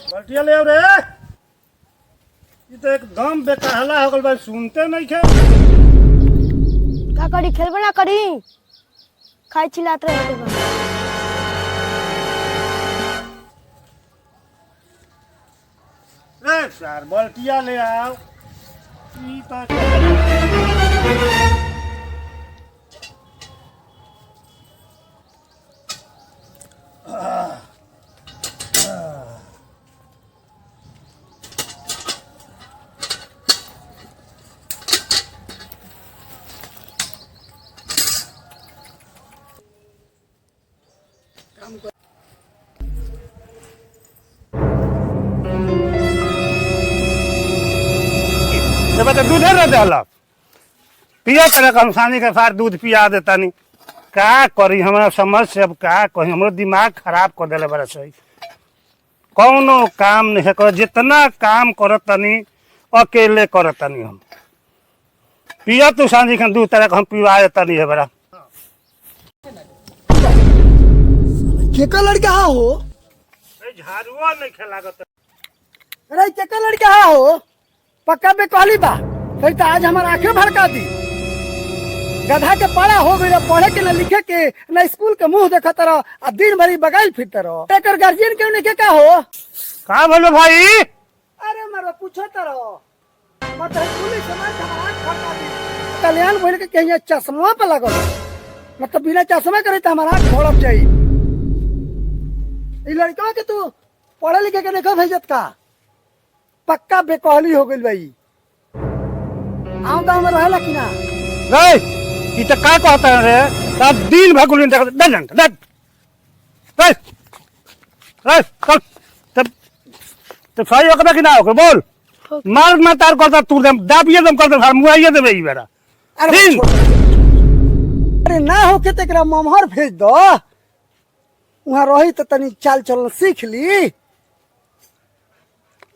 बल्टिया ले रे। ये तो एकदम बेकहला हो गल भाई, सुनते नहीं खे। का करी, खेलबे ना करी, खाई चिल्लात रहे बा। रे सर बल्टिया ले आओ। ई तो तो दूध है ना पिया करे कमसानी के साथ दूध पिया देता नहीं। का करी हमारा समझ से अब का कही, हमारा दिमाग खराब कर दिले बड़ा सही। कौनो काम नहीं कर, जितना काम करतनी अकेले करतनी हम। पिया तू सांझी के दूध तरह हम पिवा देता नहीं है बड़ा। केका लड़का हो? झाड़ुआ नहीं खेलागत। अरे केका लड़का हो? पक्का पे कहली बा फिर तो आज हमारा आंखें भड़का दी। गधा के पढ़ा हो गई, पढ़े के न लिखे के न स्कूल के मुंह देखत रहो, आ दिन भरी बगाइल फिरते रहो। एकर गार्जियन क्यों नहीं के हो? का बोलो भाई? अरे मरो पूछत रहो मत पुलिस समाज हमारा आंख भड़का दी। कल्याण बोल के कहीं चश्मा पे लगो, मतलब बिना चश्मा करे तो हमारा आंख भड़क जाई। ई लड़का के तू पढ़े लिखे के देखो भेजत का? पक्का बेकहली हो गई भाई। आम गाँव में रहेला कि ना? नहीं ये तो का कहता है रे, तब दिन भर गुलिन देख डर डर डर रे रे कल तब तो सही होगा कि ना होगा बोल। मार मैं तार करता तू दम दाबिए दम करता हर मुआइए दे भाई बेरा। अरे ना हो के तेरा ममहर भेज दो, वहाँ रही तो तनी चाल चलन सीख ली।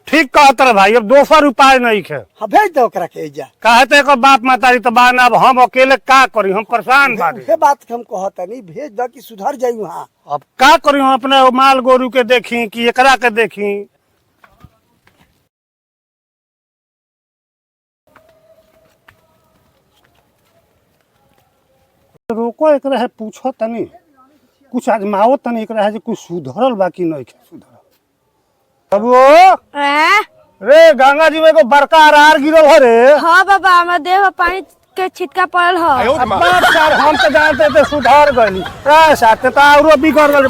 ठीक कहता रे भाई, अब दोसर उपाय नहीं है। हाँ भेज दो ओकरा के जा। कहते को बाप मातारी तो बान, अब हम अकेले का करी, हम परेशान बानी। ये बात हम कहता नहीं, भेज दो कि सुधर जाई वहाँ। अब का करी, हम अपने माल गोरू के देखी कि एकरा के देखी। रोको एकरा है, पूछो तनी कुछ आजमाओ तनी एकरा है, कुछ सुधरल बाकी नहीं है सुधरल। अब रे गंगा जी में को बड़का अरार गिरल है रे। हाँ बाबा, हमारे देह में पानी के छिटका पड़ल है। बाप सार हम तो जानते थे सुधर गई, साथ तो और बिगड़ गए।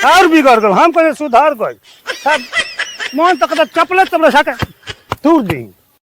और बिगड़ गए, हम कहे सुधर गए। मन तो चपले चपले साके दूर दी।